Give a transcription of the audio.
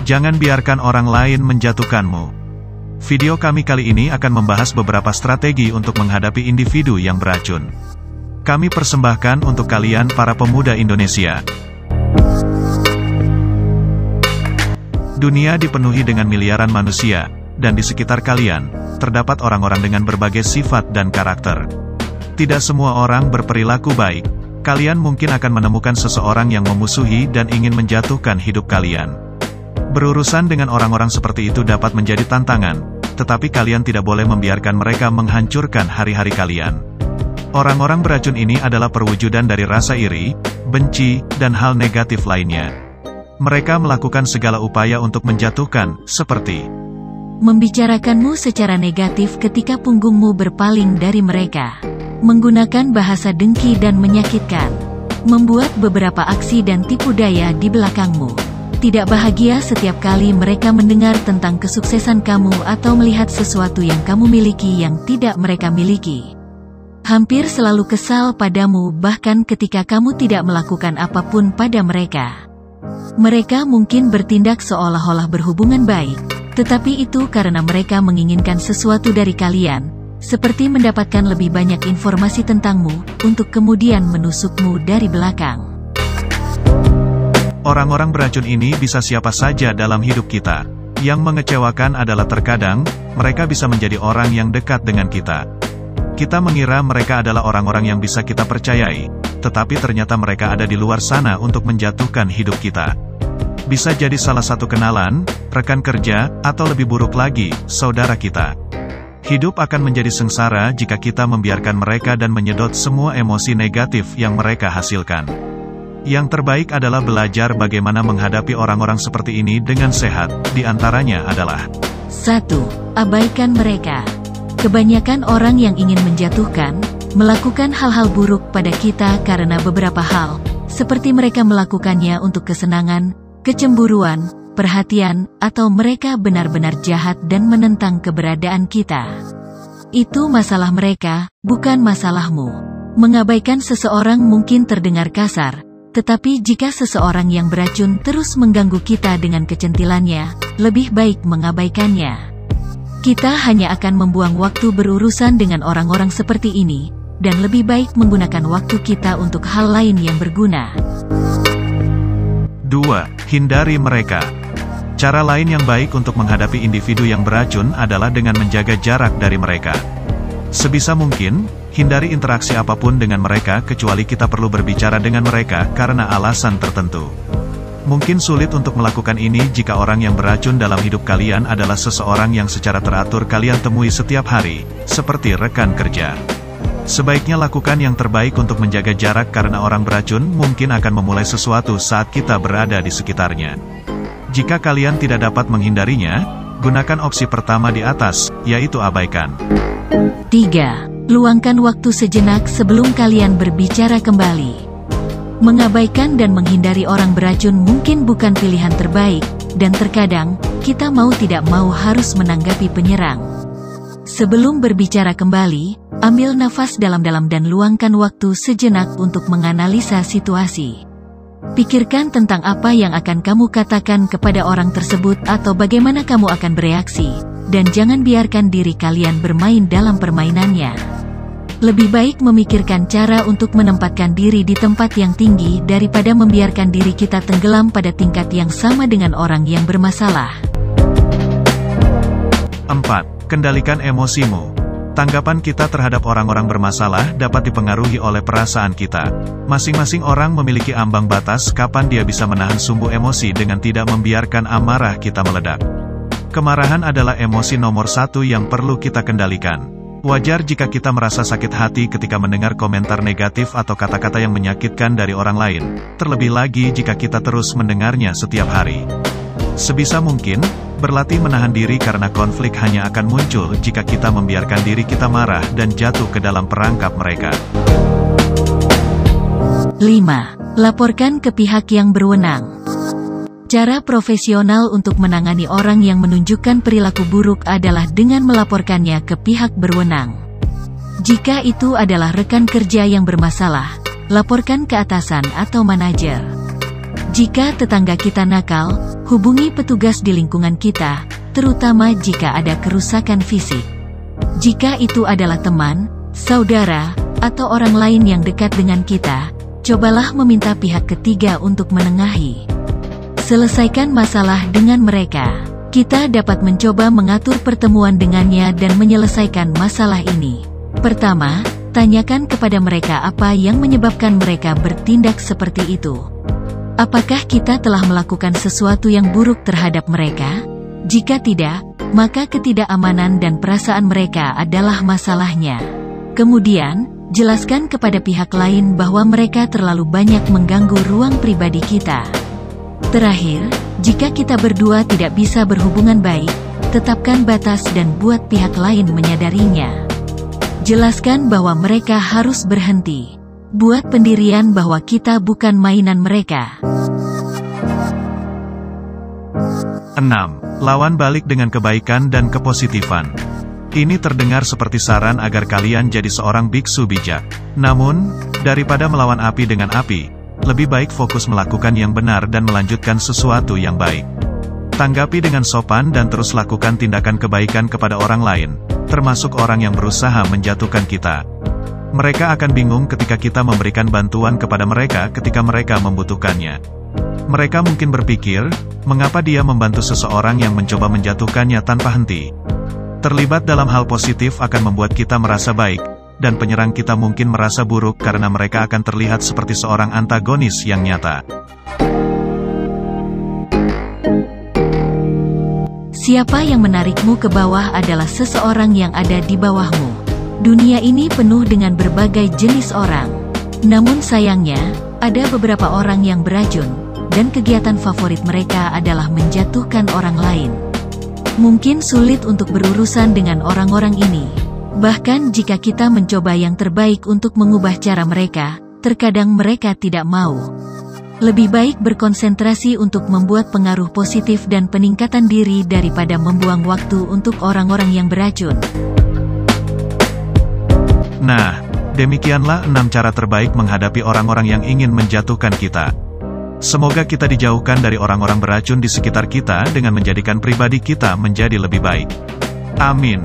Jangan biarkan orang lain menjatuhkanmu. Video kami kali ini akan membahas beberapa strategi untuk menghadapi individu yang beracun. Kami persembahkan untuk kalian para pemuda Indonesia. Dunia dipenuhi dengan miliaran manusia, dan di sekitar kalian, terdapat orang-orang dengan berbagai sifat dan karakter. Tidak semua orang berperilaku baik. Kalian mungkin akan menemukan seseorang yang memusuhi dan ingin menjatuhkan hidup kalian. Berurusan dengan orang-orang seperti itu dapat menjadi tantangan, tetapi kalian tidak boleh membiarkan mereka menghancurkan hari-hari kalian. Orang-orang beracun ini adalah perwujudan dari rasa iri, benci, dan hal negatif lainnya. Mereka melakukan segala upaya untuk menjatuhkan, seperti membicarakanmu secara negatif ketika punggungmu berpaling dari mereka, menggunakan bahasa dengki dan menyakitkan, membuat beberapa aksi dan tipu daya di belakangmu, tidak bahagia setiap kali mereka mendengar tentang kesuksesan kamu atau melihat sesuatu yang kamu miliki yang tidak mereka miliki, hampir selalu kesal padamu bahkan ketika kamu tidak melakukan apapun pada mereka. Mereka mungkin bertindak seolah-olah berhubungan baik, tetapi itu karena mereka menginginkan sesuatu dari kalian, seperti mendapatkan lebih banyak informasi tentangmu, untuk kemudian menusukmu dari belakang. Orang-orang beracun ini bisa siapa saja dalam hidup kita. Yang mengecewakan adalah terkadang, mereka bisa menjadi orang yang dekat dengan kita. Kita mengira mereka adalah orang-orang yang bisa kita percayai, tetapi ternyata mereka ada di luar sana untuk menjatuhkan hidup kita. Bisa jadi salah satu kenalan, rekan kerja, atau lebih buruk lagi, saudara kita. Hidup akan menjadi sengsara jika kita membiarkan mereka dan menyedot semua emosi negatif yang mereka hasilkan. Yang terbaik adalah belajar bagaimana menghadapi orang-orang seperti ini dengan sehat, di antaranya adalah 1. Abaikan mereka. Kebanyakan orang yang ingin menjatuhkan, melakukan hal-hal buruk pada kita karena beberapa hal, seperti mereka melakukannya untuk kesenangan, kecemburuan, perhatian, atau mereka benar-benar jahat dan menentang keberadaan kita. Itu masalah mereka, bukan masalahmu. Mengabaikan seseorang mungkin terdengar kasar, tetapi jika seseorang yang beracun terus mengganggu kita dengan kecentilannya, lebih baik mengabaikannya. Kita hanya akan membuang waktu berurusan dengan orang-orang seperti ini, dan lebih baik menggunakan waktu kita untuk hal lain yang berguna. 2. Hindari mereka. Cara lain yang baik untuk menghadapi individu yang beracun adalah dengan menjaga jarak dari mereka. Sebisa mungkin, hindari interaksi apapun dengan mereka kecuali kita perlu berbicara dengan mereka karena alasan tertentu. Mungkin sulit untuk melakukan ini jika orang yang beracun dalam hidup kalian adalah seseorang yang secara teratur kalian temui setiap hari, seperti rekan kerja. Sebaiknya lakukan yang terbaik untuk menjaga jarak karena orang beracun mungkin akan memulai sesuatu saat kita berada di sekitarnya. Jika kalian tidak dapat menghindarinya, gunakan opsi pertama di atas, yaitu abaikan. 3. Luangkan waktu sejenak sebelum kalian berbicara kembali. Mengabaikan dan menghindari orang beracun mungkin bukan pilihan terbaik, dan terkadang, kita mau tidak mau harus menanggapi penyerang. Sebelum berbicara kembali, ambil nafas dalam-dalam dan luangkan waktu sejenak untuk menganalisa situasi. Pikirkan tentang apa yang akan kamu katakan kepada orang tersebut atau bagaimana kamu akan bereaksi, dan jangan biarkan diri kalian bermain dalam permainannya. Lebih baik memikirkan cara untuk menempatkan diri di tempat yang tinggi daripada membiarkan diri kita tenggelam pada tingkat yang sama dengan orang yang bermasalah. 4. Kendalikan emosimu. Tanggapan kita terhadap orang-orang bermasalah dapat dipengaruhi oleh perasaan kita. Masing-masing orang memiliki ambang batas kapan dia bisa menahan sumbu emosi dengan tidak membiarkan amarah kita meledak. Kemarahan adalah emosi nomor 1 yang perlu kita kendalikan. Wajar jika kita merasa sakit hati ketika mendengar komentar negatif atau kata-kata yang menyakitkan dari orang lain, terlebih lagi jika kita terus mendengarnya setiap hari. Sebisa mungkin, berlatih menahan diri karena konflik hanya akan muncul jika kita membiarkan diri kita marah dan jatuh ke dalam perangkap mereka. 5. Laporkan ke pihak yang berwenang. Cara profesional untuk menangani orang yang menunjukkan perilaku buruk adalah dengan melaporkannya ke pihak berwenang. Jika itu adalah rekan kerja yang bermasalah, laporkan ke atasan atau manajer. Jika tetangga kita nakal, Hubungi petugas di lingkungan kita, terutama jika ada kerusakan fisik. Jika itu adalah teman, saudara, atau orang lain yang dekat dengan kita, cobalah meminta pihak ketiga untuk menengahi. Selesaikan masalah dengan mereka. Kita dapat mencoba mengatur pertemuan dengannya dan menyelesaikan masalah ini. Pertama, tanyakan kepada mereka apa yang menyebabkan mereka bertindak seperti itu. Apakah kita telah melakukan sesuatu yang buruk terhadap mereka? Jika tidak, maka ketidakamanan dan perasaan mereka adalah masalahnya. Kemudian, jelaskan kepada pihak lain bahwa mereka terlalu banyak mengganggu ruang pribadi kita. Terakhir, jika kita berdua tidak bisa berhubungan baik, tetapkan batas dan buat pihak lain menyadarinya. Jelaskan bahwa mereka harus berhenti. Buat pendirian bahwa kita bukan mainan mereka. 6. Lawan balik dengan kebaikan dan kepositifan. Ini terdengar seperti saran agar kalian jadi seorang biksu bijak. Namun, daripada melawan api dengan api, lebih baik fokus melakukan yang benar dan melanjutkan sesuatu yang baik. Tanggapi dengan sopan dan terus lakukan tindakan kebaikan kepada orang lain, termasuk orang yang berusaha menjatuhkan kita. Mereka akan bingung ketika kita memberikan bantuan kepada mereka ketika mereka membutuhkannya. Mereka mungkin berpikir, mengapa dia membantu seseorang yang mencoba menjatuhkannya tanpa henti. Terlibat dalam hal positif akan membuat kita merasa baik, dan penyerang kita mungkin merasa buruk karena mereka akan terlihat seperti seorang antagonis yang nyata. Siapa yang menarikmu ke bawah adalah seseorang yang ada di bawahmu. Dunia ini penuh dengan berbagai jenis orang. Namun sayangnya, ada beberapa orang yang beracun, dan kegiatan favorit mereka adalah menjatuhkan orang lain. Mungkin sulit untuk berurusan dengan orang-orang ini. Bahkan jika kita mencoba yang terbaik untuk mengubah cara mereka, terkadang mereka tidak mau. Lebih baik berkonsentrasi untuk membuat pengaruh positif dan peningkatan diri daripada membuang waktu untuk orang-orang yang beracun. Nah, demikianlah 6 cara terbaik menghadapi orang-orang yang ingin menjatuhkan kita. Semoga kita dijauhkan dari orang-orang beracun di sekitar kita dengan menjadikan pribadi kita menjadi lebih baik. Amin.